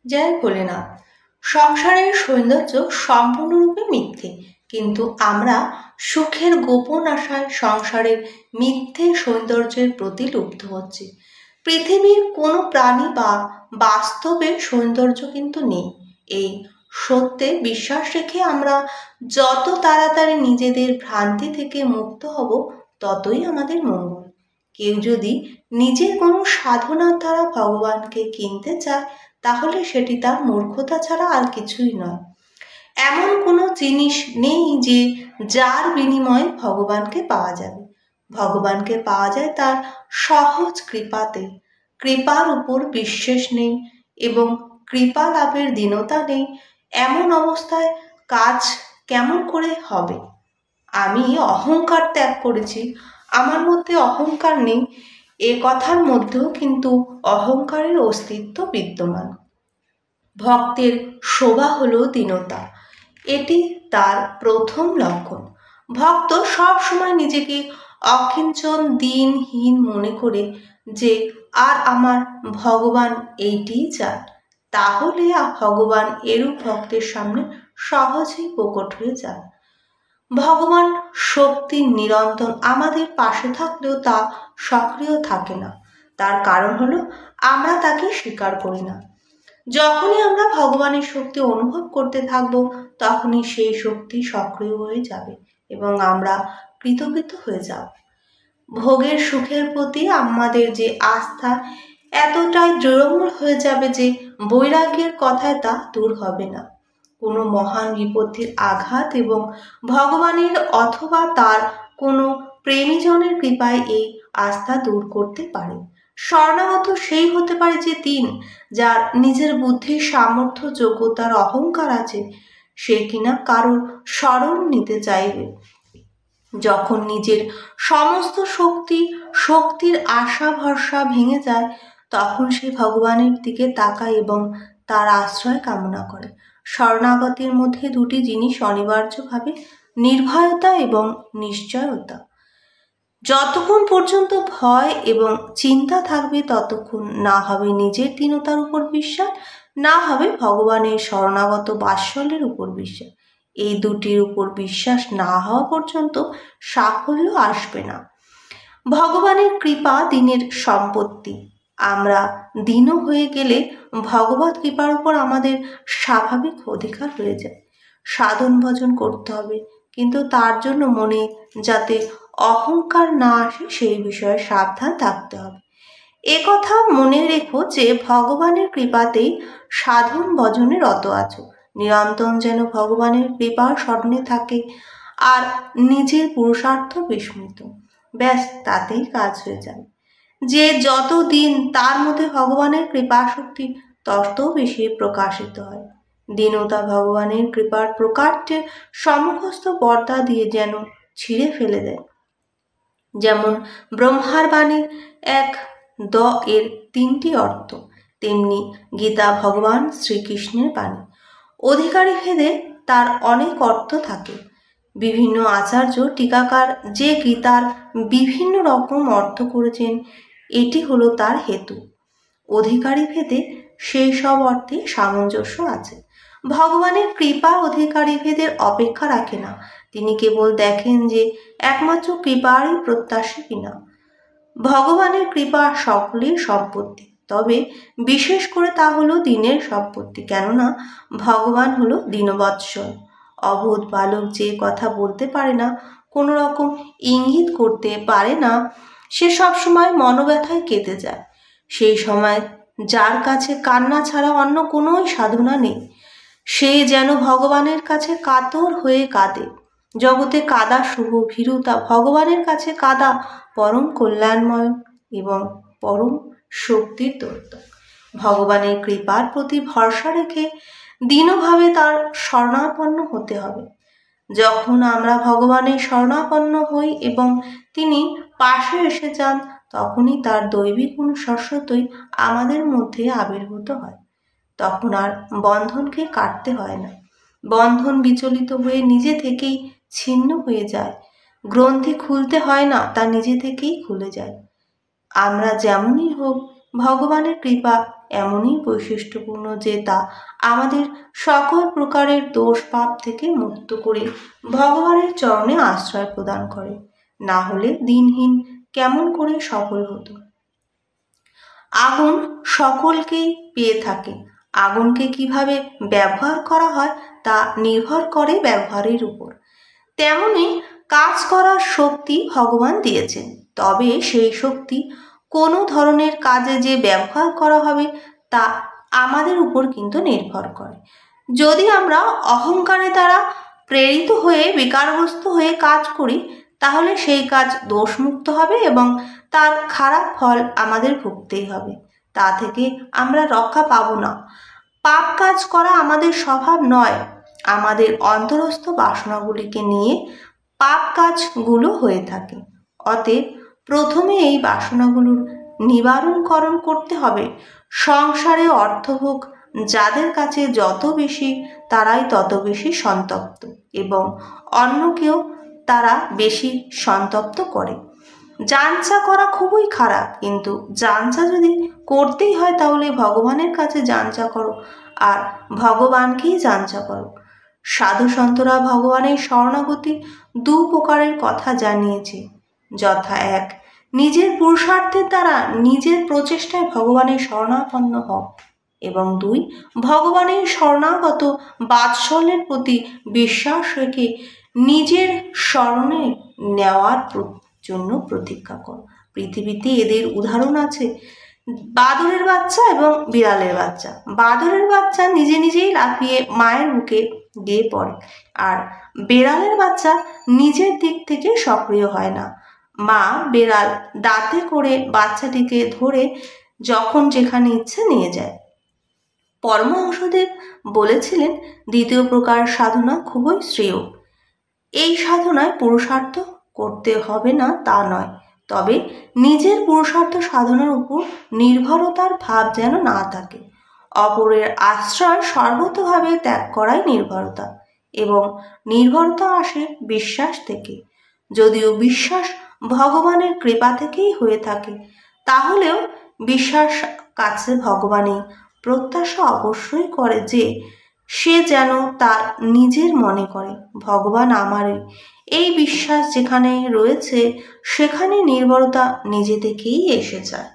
জয় ভোলেনাথ। সংসারের সৌন্দর্য সম্পূর্ণরূপে মিথ্যে, কিন্তু আমরা সুখের গোপন আশায় সংসারের মিথ্যে সৌন্দর্যের প্রতি লুব্ধ হচ্ছি। পৃথিবীর কোনো প্রাণী বা বাস্তবের সৌন্দর্য কিন্তু নেই। এই সত্যে বিশ্বাস রেখে আমরা যত তাড়াতাড়ি নিজেদের ভ্রান্তি থেকে মুক্ত হব, ততই আমাদের মঙ্গল। কেউ যদি নিজের কোনো সাধনার দ্বারা ভগবানকে কিনতে চায়, তাহলে সেটি তার মূর্খতা ছাড়া আর কিছুই নয়। এমন কোনো জিনিস নেই যে যার বিনিময়ে ভগবানকে পাওয়া যাবে। ভগবানকে পাওয়া যায় তার সহজ কৃপাতে। কৃপার উপর বিশ্বাস নেই এবং কৃপা লাভের দীনতা নেই, এমন অবস্থায় কাজ কেমন করে হবে? আমি অহংকার ত্যাগ করেছি, আমার মধ্যে অহংকার নেই, এ কথার মধ্যেও কিন্তু অহংকারের অস্তিত্ব বিদ্যমান। ভক্তের শোভা হলো দীনতা, এটি তার প্রথম লক্ষণ। ভক্ত সব সময় নিজেকে অকিঞ্চন দীনহীন মনে করে যে আর আমার ভগবান এইটিই চান, তাহলে ভগবান এরূপ ভক্তের সামনে সহজেই প্রকট হয়ে যান। ভগবান শক্তি নিরন্তর আমাদের পাশে থাকলেও তা সক্রিয় থাকে না। তার কারণ হলো আমরা তাকে স্বীকার করি না। যখনই আমরা ভগবানের শক্তি অনুভব করতে থাকব, তখনই সেই শক্তি সক্রিয় হয়ে যাবে এবং আমরা কৃতকৃত হয়ে যাব। ভোগের সুখের প্রতি আমাদের যে আস্থা এতটাই দৃঢ়মূল হয়ে যাবে যে বৈরাগ্যের কথায় তা দূর হবে না। কোনো মহান বিপত্তির আঘাত এবং ভগবানের অথবা তার কোনো প্রেমীজনের কৃপায় এই আস্থা দূর করতে পারে। শরণাগত সেই হতে পারে যে দিন, যার নিজের বুদ্ধির সামর্থ্য যোগ্যতার অহংকার আছে, সে কিনা কারোর শরণ নিতে চাইবে। যখন নিজের সমস্ত শক্তির আশা ভরসা ভেঙে যায়, তখন সে ভগবানের দিকে তাকায় এবং তার আশ্রয় কামনা করে। শরণাগতির মধ্যে দুটি জিনিস অনিবার্যভাবে, নির্ভয়তা এবং নিশ্চয়তা। যতক্ষণ পর্যন্ত ভয় এবং চিন্তা থাকবে, ততক্ষণ না হবে নিজের দীনতার উপর বিশ্বাস, না হবে ভগবানের শরণাগত বাৎসল্যের উপর বিশ্বাস। এই দুটির উপর বিশ্বাস না হওয়া পর্যন্ত সাফল্য আসবে না। ভগবানের কৃপা দিনের সম্পত্তি। আমরা দীন হয়ে গেলে ভগবত কৃপার উপর আমাদের স্বাভাবিক অধিকার হয়ে যায়। সাধন ভজন করতে হবে, কিন্তু তার জন্য মনে যাতে অহংকার না আসে সেই বিষয়ে সাবধান থাকতে হবে। কথা মনে রেখো যে ভগবানের কৃপাতেই সাধন ভজনে রত আছো। নিরন্তর যেন ভগবানের কৃপার স্মরণে থাকে আর নিজের পুরুষার্থ বিস্মৃত, ব্যাস তাতেই কাজ হয়ে যাবে। যে যত দিন তার মধ্যে ভগবানের কৃপা শক্তি তত বেশি প্রকাশিত হয়। দীনতা ভগবানের কৃপার প্রকাশ্যে সম্মুখস্থ পর্দা দিয়ে যেন ছিঁড়ে ফেলে দেয়। যেমন ব্রহ্মার বাণীর এক এর তিনটি অর্থ, তেমনি গীতা ভগবান শ্রীকৃষ্ণের বাণী। অধিকারী ভেদে তার অনেক অর্থ থাকে। বিভিন্ন আচার্য টিকাকার যে গীতার বিভিন্ন রকম অর্থ করেছেন, এটি হলো তার হেতু। অধিকারী ভেদে সেই সব অর্থে সামঞ্জস্য আছে। ভগবানের কৃপা অধিকারী ভেদের অপেক্ষা রাখে না। তিনি কেবল দেখেন যে একমাত্র কৃপারই প্রত্যাশী কিনা। ভগবানের কৃপা সকলের সম্পত্তি, তবে বিশেষ করে তা হলো দীনের সম্পত্তি, কেননা ভগবান হলো দীনবৎসল। অবোধ বালক যে কথা বলতে পারে না, কোনো রকম ইঙ্গিত করতে পারে না, সে সবসময় মনোব্যথায় কেঁদে যায়। সেই সময় যার কাছে কান্না ছাড়া অন্য কোনো সাধনা নেই, সে যেন ভগবানের কাছে কাতর হয়ে কাঁদে। জগতে কাদা শুভ ভীরুতা, ভগবানের কাছে কাদা পরম কল্যাণময় এবং পরম শক্তির দ্যোতক। ভগবানের কৃপার প্রতি ভরসা রেখে দীনভাবে তার শরণাপন্ন হতে হবে। যখন আমরা ভগবানের শরণাপন্ন হই এবং তিনি পাশে এসে যান, তখনই তার দৈবিক গুণ শাশ্বতই আমাদের মধ্যে আবির্ভূত হয়। তখন আর বন্ধনকে কাটতে হয় না। বন্ধন বিচলিত হয়ে নিজে থেকেই ছিন্ন হয়ে যায়। গ্রন্থি খুলতে হয় না, তা নিজে থেকেই খুলে যায়। আমরা যেমনই হোক, ভগবানের কৃপা এমনই বৈশিষ্ট্যপূর্ণ যে তা আমাদের সকল প্রকারের দোষ পাপ থেকে মুক্ত করে ভগবানের চরণে আশ্রয় প্রদান করে। না হলে দিনহীন কেমন করে সফল হতো। আগুন সকলকেই পেয়ে থাকে। আগুনকে কিভাবে ব্যবহার করা হয় তা নির্ভর করে ব্যবহারের উপর। তেমনি কাজ করার শক্তি ভগবান দিয়েছেন, তবে সেই শক্তি কোনো ধরনের কাজে যে ব্যবহার করা হবে তা আমাদের উপর কিন্তু নির্ভর করে। যদি আমরা অহংকারের দ্বারা প্রেরিত হয়ে বিকারগ্রস্ত হয়ে কাজ করি, তাহলে সেই কাজ দোষমুক্ত হবে এবং তার খারাপ ফল আমাদের ভুগতেই হবে। তা থেকে আমরা রক্ষা পাবো না। পাপ কাজ করা আমাদের স্বভাব নয়। আমাদের অন্তরস্থ বাসনাগুলিকে নিয়ে পাপ কাজগুলো হয়ে থাকে। অতএব প্রথমে এই বাসনাগুলোর নিবারণকরণ করতে হবে। সংসারে অর্থভোগ যাদের কাছে যত বেশি, তারাই তত বেশি সন্তপ্ত এবং অন্যকেও তারা বেশি সন্তপ্ত করে। যাঞ্চা করা খুবই খারাপ, কিন্তু যাঞ্চা যদি করতেই হয় তাহলে ভগবানের কাছে যাঞ্চা করো আর ভগবানকেই যাঞ্চা করো। সাধু সন্তরা ভগবানের শরণাগতি দু প্রকারের কথা জানিয়েছে, যথা এক, নিজের পুরুষার্থের দ্বারা নিজের প্রচেষ্টায় ভগবানের শরণাপন্ন হও, এবং দুই, ভগবানের শরণাগত বাৎসল্যের প্রতি বিশ্বাস রেখে নিজের শরণে নেওয়ার জন্য প্রতীক্ষা করো। পৃথিবীতে এদের উদাহরণ আছে। বাদরের বাচ্চা এবং বিড়ালের বাচ্চা। বাদরের বাচ্চা নিজে নিজেই লাফিয়ে মায়ের বুকে গিয়ে পড়ে, আর বেড়ালের বাচ্চা নিজের দিক থেকে সক্রিয় হয় না। মা বেড়াল দাঁতে করে বাচ্চাটিকে ধরে যখন যেখানে ইচ্ছে নিয়ে যায়। পরমহংসদেব বলেছিলেন, দ্বিতীয় প্রকার সাধনা খুবই শ্রেয়। এই সাধনায় পুরুষার্থ করতে হবে না তা নয়, তবে নিজের পুরুষার্থ সাধনার উপর নির্ভরতার ভাব যেন না থাকে। অপরের আশ্রয় সর্বতভাবে ত্যাগ করাই নির্ভরতা, এবং নির্ভরতা আসে বিশ্বাস থেকে। যদিও বিশ্বাস ভগবানের কৃপা থেকেই হয়ে থাকে, তাহলেও বিশ্বাস কাছে ভগবানই প্রত্যাশা অবশ্যই করে যে সে যেন তার নিজের মনে করে ভগবান আমারই। এই বিশ্বাস যেখানে রয়েছে সেখানে নির্ভরতা নিজে থেকেই এসে যায়।